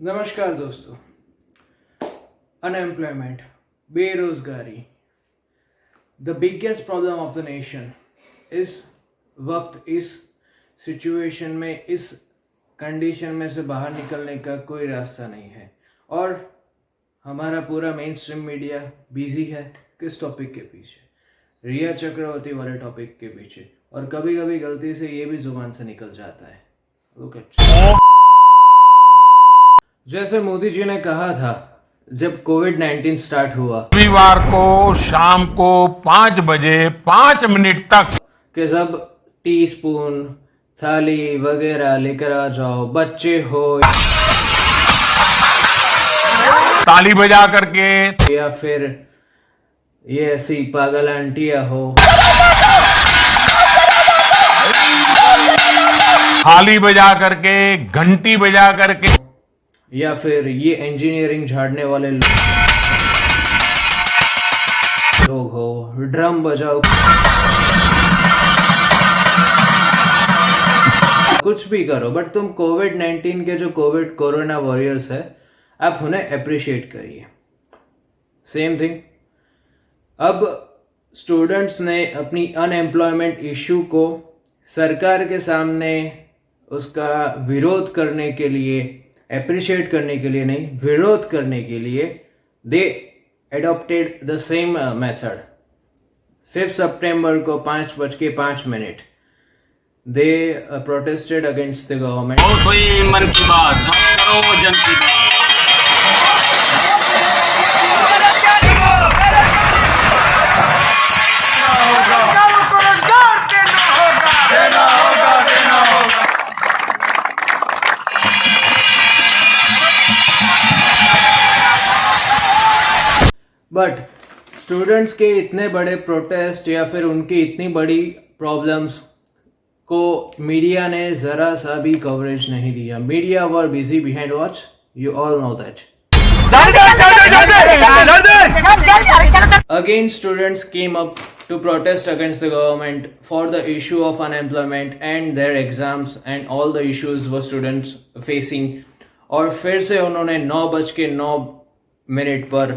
नमस्कार दोस्तों। अनएम्प्लॉयमेंट, बेरोजगारी, the biggest problem of the nation. इस वक्त इस सिचुएशन में, इस कंडीशन में से बाहर निकलने का कोई रास्ता नहीं है और हमारा पूरा मेन स्ट्रीम मीडिया बिजी है किस टॉपिक के पीछे? रिया चक्रवर्ती वाले टॉपिक के पीछे। और कभी कभी गलती से ये भी जुबान से निकल जाता है। लुक एट, जैसे मोदी जी ने कहा था जब कोविड-19 स्टार्ट हुआ रविवार को शाम को 5 बजे 5 मिनट तक कि सब टी स्पून, थाली वगैरह लेकर आ जाओ, बच्चे हो ताली बजा करके या फिर ये ऐसी पागल आंटियां हो, थाली बजा करके, घंटी बजा करके, या फिर ये इंजीनियरिंग झाड़ने वाले लोग हो, ड्रम बजाओ, कुछ भी करो, बट तुम कोविड-19 के जो कोरोना वॉरियर्स है, आप उन्हें अप्रिशिएट करिए। सेम थिंग, अब स्टूडेंट्स ने अपनी अनएम्प्लॉयमेंट इश्यू को सरकार के सामने उसका विरोध करने के लिए, अप्रिशिएट करने के लिए नहीं, विरोध करने के लिए they adopted the same method. 5 सितंबर को 5:05 they protested against the government. बहुत हुई मन की बात, करो जन की बात। बट स्टूडेंट्स के इतने बड़े प्रोटेस्ट या फिर उनकी इतनी बड़ी प्रॉब्लम्स को मीडिया ने जरा सा भी कवरेज नहीं दिया। Media were busy behind watch, you all know that. Again, students came up to protest against the government for the issue of unemployment and their exams and all the issues were students facing। और फिर से उन्होंने 9:09 पर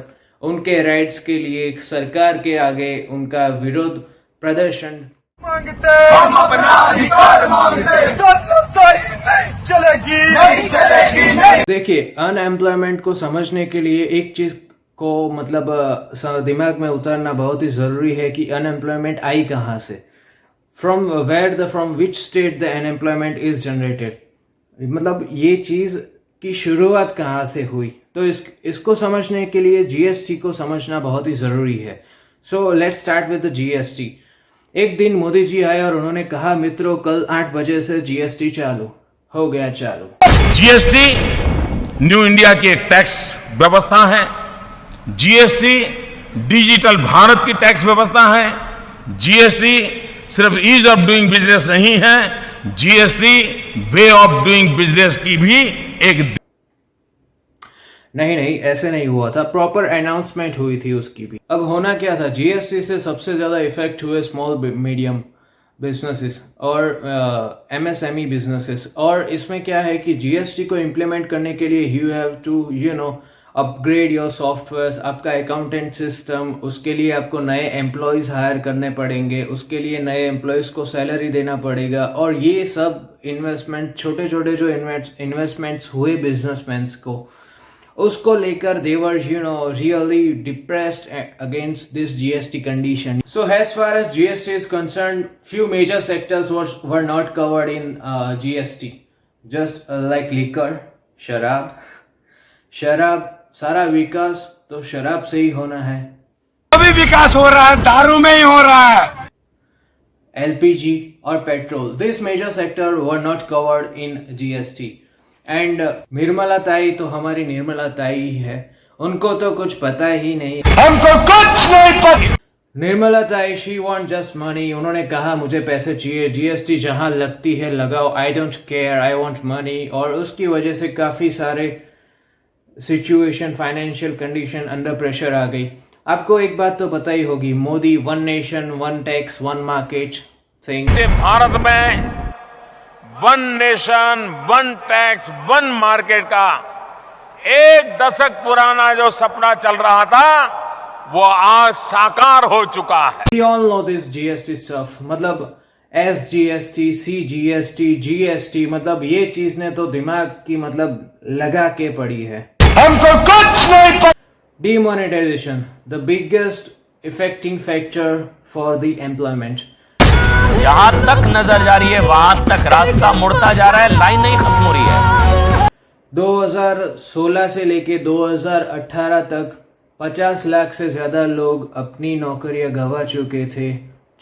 उनके rights के लिए सरकार के आगे उनका विरोध प्रदर्शन मांगते, हम अपना अधिकार मांगते, नहीं चलेगी, नहीं चलेगी, नहीं। देखिए, अनएम्प्लॉयमेंट को समझने के लिए एक चीज को मतलब दिमाग में उतारना बहुत ही जरूरी है कि अनएम्प्लॉयमेंट आई कहाँ से, from which state the unemployment is generated, मतलब ये चीज की शुरुआत कहाँ से हुई। तो इसको समझने के लिए जीएसटी को समझना बहुत ही जरूरी है। So let's start with the GST. एक दिन मोदी जी आए और उन्होंने कहा, मित्रों कल 8 बजे से जीएसटी चालू हो गया। जीएसटी न्यू इंडिया की एक टैक्स व्यवस्था है। जीएसटी डिजिटल भारत की टैक्स व्यवस्था है। जीएसटी सिर्फ ईज ऑफ डूइंग बिजनेस नहीं है, GST way of doing business की भी एक नहीं, ऐसे नहीं हुआ था, प्रॉपर अनाउंसमेंट हुई थी उसकी भी। अब होना क्या था, जीएसटी से सबसे ज्यादा इफेक्ट हुए स्मॉल मीडियम बिजनेसेस और एमएसएमई बिजनेसेस। और इसमें क्या है कि जीएसटी को इम्प्लीमेंट करने के लिए you have to upgrade your software, आपका अकाउंटेंट सिस्टम, उसके लिए आपको नए एम्प्लॉयज हायर करने पड़ेंगे, उसके लिए नए एम्प्लॉयज को सैलरी देना पड़ेगा। और ये सब इन्वेस्टमेंट, छोटे छोटे जो इन्वेस्टमेंट्स हुए बिजनेसमैन को, उसको लेकर they were really depressed against this GST condition. So as far as GST is concerned, few major sectors were not covered in GST, just like liquor, शराब, सारा विकास तो शराब से ही होना है। अभी विकास हो रहा है, दारू में ही हो रहा है। LPG और petrol, this major sector were not covered in GST. And Nirmala ताई तो हमारी निर्मला ताई ही है, उनको तो कुछ पता ही नहीं, हमको कुछ नहीं पता। निर्मला ताई शी वांट जस्ट मनी। उन्होंने कहा मुझे पैसे चाहिए, जीएसटी जहां लगती है लगाओ, I don't care, I want money. और उसकी वजह से काफी सारे situation, financial condition under pressure आ गई। आपको एक बात तो पता ही होगी, Modi one nation one tax one market thing से भारत में one nation one tax one market का एक दशक पुराना जो सपना चल रहा था वो आज साकार हो चुका है। We all know this GST stuff, मतलब SGST, CGST, GST, मतलब ये चीज ने तो दिमाग की मतलब लगा के पड़ी है। हमको कुछ नहीं पता। Demonetization, the biggest affecting factor for the employment. जहाँ तक नजर जा रही है वहां तक रास्ता मुड़ता जा रहा है, लाइन नहीं खत्म हो रही है। 2016 से लेके 2018 तक 50 लाख से ज्यादा लोग अपनी नौकरियां गंवा चुके थे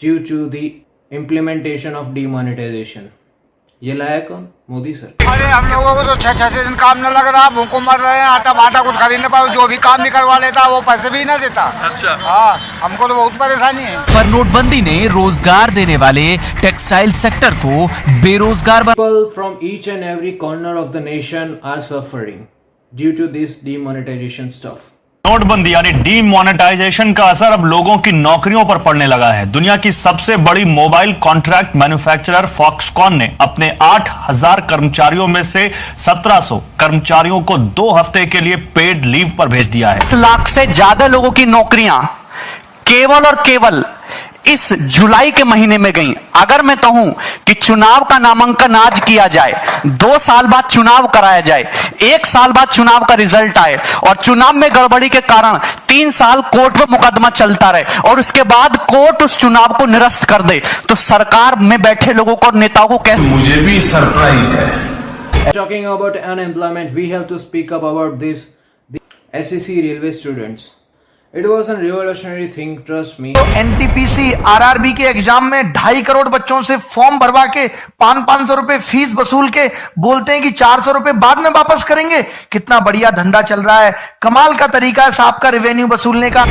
due to the implementation of demonetisation. ये लाया कौन? मोदी सर। अरे हम लोगों को तो 6-6 दिन काम न लग रहा, भूखों मर रहे हैं, आटा बाटा कुछ खरीद नहीं पाओ, जो भी काम भी करवा लेता वो पैसे भी ना देता। अच्छा हाँ, हमको तो बहुत परेशानी है। पर नोटबंदी ने रोजगार देने वाले टेक्सटाइल सेक्टर को बेरोजगार People from each and every corner of the nation are suffering due to this demonetization stuff. नोटबंदी यानी डीमोनेटाइजेशन का असर अब लोगों की नौकरियों पर पड़ने लगा है। दुनिया की सबसे बड़ी मोबाइल कॉन्ट्रैक्ट मैन्युफैक्चरर फॉक्सकॉन ने अपने 8,000 कर्मचारियों में से 1,700 कर्मचारियों को 2 हफ्ते के लिए पेड लीव पर भेज दिया है। 10 लाख से ज्यादा लोगों की नौकरियां केवल और केवल इस जुलाई के महीने में गई। अगर मैं कहूं कि चुनाव का नामांकन आज किया जाए, 2 साल बाद चुनाव कराया जाए, 1 साल बाद चुनाव का रिजल्ट आए और चुनाव में गड़बड़ी के कारण 3 साल कोर्ट में मुकदमा चलता रहे और उसके बाद कोर्ट उस चुनाव को निरस्त कर दे, तो सरकार में बैठे लोगों को, नेताओं को कैसे? मुझे भी सरप्राइज है। Talking about unemployment, we have to speak up about this. The SEC railway students. It was a revolutionary thing, trust me. NTPC RRB के एग्जाम में 2.5 करोड़ बच्चों से फॉर्म भरवा के 500 रुपए फीस वसूल के बोलते हैं कि 400 रुपए बाद में वापस करेंगे। कितना बढ़िया धंधा चल रहा है, कमाल का तरीका है साहब का रेवेन्यू वसूलने का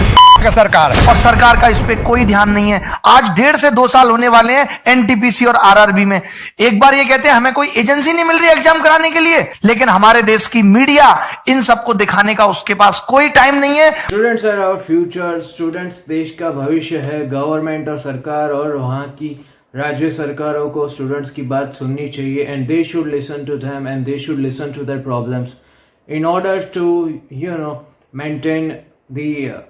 सरकार, और सरकार का इस पे कोई ध्यान नहीं है। आज 1.5 से 2 साल होने वाले हैं NTPC और RRB में। एक बार ये कहते हैं हमें कोई एजेंसी नहीं मिल रही एग्जाम कराने के लिए, लेकिन हमारे देश की मीडिया इन सबको दिखाने का उसके पास कोई टाइम नहीं है। Students are our future. Students देश का भविष्य है। गवर्नमेंट और सरकार और वहाँ की राज्य सरकारों को स्टूडेंट्स की बात सुननी चाहिए, and they should listen to them and they should listen to their problems in order to maintain the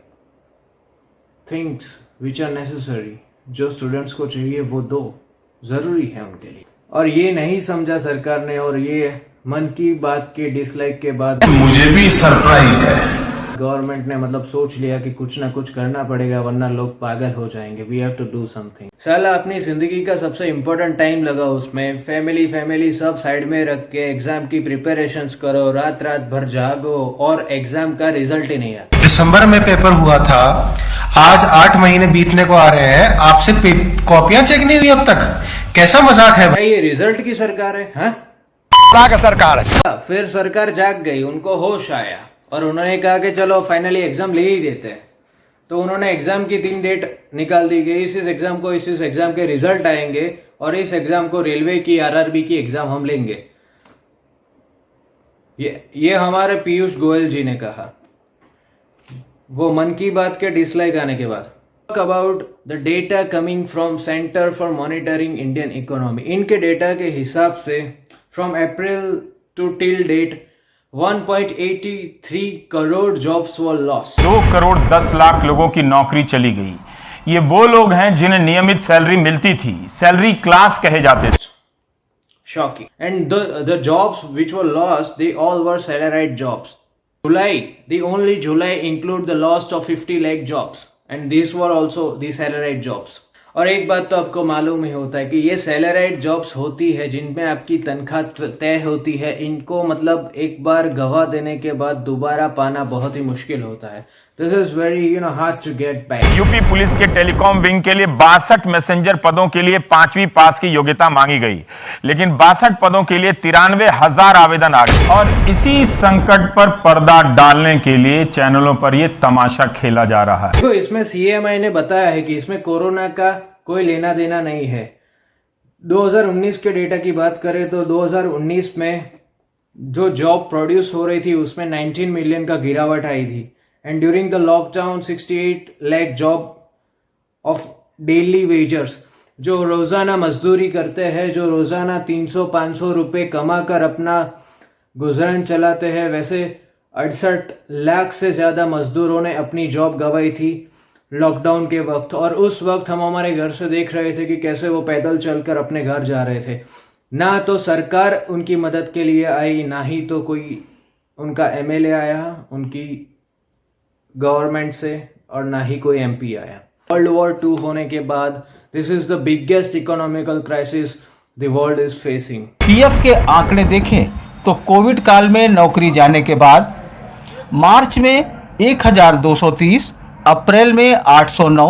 things which are necessary. जो स्टूडेंट्स को चाहिए वो दो, जरूरी है उनके लिए। और ये नहीं समझा सरकार ने, और ये मन की बात के डिसलाइक के बाद मुझे भी सरप्राइज है। गवर्नमेंट ने मतलब सोच लिया कि कुछ ना कुछ करना पड़ेगा वरना लोग पागल हो जाएंगे। We have to do something. साला अपनी जिंदगी का सबसे इम्पोर्टेंट टाइम लगा उसमें, फैमिली सब साइड में रख के एग्जाम की प्रिपरेशंस करो, रात भर जागो और एग्जाम का रिजल्ट ही नहीं आता। दिसंबर में पेपर हुआ था, आज 8 महीने बीतने को आ रहे हैं, आपसे कॉपियां चेक नहीं हुई अब तक। कैसा मजाक है भाई? ये रिजल्ट की सरकार है। हाँ, का सरकार है। फिर सरकार जाग गई, उनको होश आया और उन्होंने कहा कि चलो फाइनली एग्जाम ले ही देते हैं। तो उन्होंने एग्जाम की 3 डेट निकाल दी गई। इस एग्जाम के रिजल्ट आएंगे और इस एग्जाम को रेलवे की RRB की एग्जाम हम लेंगे। ये हमारे पीयूष गोयल जी ने कहा, वो मन की बात के डिसलाइक आने के बाद। Talk about the data coming from Center for Monitoring Indian Economy. इनके डेटा के हिसाब से from April to till date 1.83 crore jobs were lost. 2 crore 10 lakh लोगों की नौकरी चली गई। ये वो लोग हैं जिन्हें नियमित सैलरी मिलती थी, सैलरी क्लास कहे जाते थे। Shocking. And the jobs which were lost, they all were salaried jobs. The only July include the loss of 50 lakh jobs, and these were also the salaried jobs. और एक बात तो आपको मालूम ही होता है कि ये सैलराइड जॉब्स होती है जिनमें आपकी तनख्वाह तय होती है। इनको मतलब एक बार गवा देने के बाद दोबारा पाना बहुत ही मुश्किल होता है। This is very hard to get back. UP police के टेलीकॉम विंग के लिए 62 मैसेंजर पदों के लिए 5वीं पास की योग्यता मांगी गई, लेकिन 62 पदों के लिए 93,000 आवेदन आ गए। और इसी संकट पर पर्दा डालने के लिए चैनलों पर यह तमाशा खेला जा रहा है। तो इसमें CMI ने बताया है कि इसमें कोरोना का कोई लेना देना नहीं है। 2019 के डेटा की बात करें तो 2019 में जो जॉब प्रोड्यूस हो रही थी उसमें 19 मिलियन का गिरावट आई थी, and during the lockdown 68 lakh job of daily wagers, जो रोजाना मजदूरी करते हैं, जो रोजाना 300-500 रुपए कमा कर अपना गुजरान चलाते हैं, वैसे 68 लाख से ज्यादा मजदूरों ने अपनी जॉब गंवाई थी लॉकडाउन के वक्त, और उस वक्त हम हमारे घर से देख रहे थे कि कैसे वो पैदल चलकर अपने घर जा रहे थे। ना तो सरकार उनकी मदद के लिए आई, ना ही तो कोई उनका एमएलए आया उनकी गवर्नमेंट से, और ना ही कोई एमपी आया। वर्ल्ड वॉर 2 होने के बाद this is the biggest economical crisis the world is facing. PF के आंकड़े देखें तो कोविड काल में नौकरी जाने के बाद मार्च में 1230, अप्रैल में 809,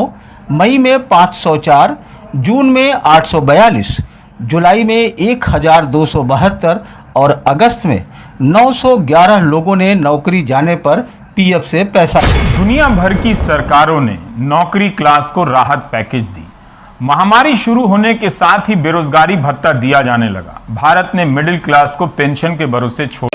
मई में 504, जून में 842, जुलाई में 1272 और अगस्त में 911 लोगों ने नौकरी जाने पर पीएफ से पैसा। दुनिया भर की सरकारों ने नौकरी क्लास को राहत पैकेज दी। महामारी शुरू होने के साथ ही बेरोजगारी भत्ता दिया जाने लगा। भारत ने मिडिल क्लास को पेंशन के भरोसे छोड़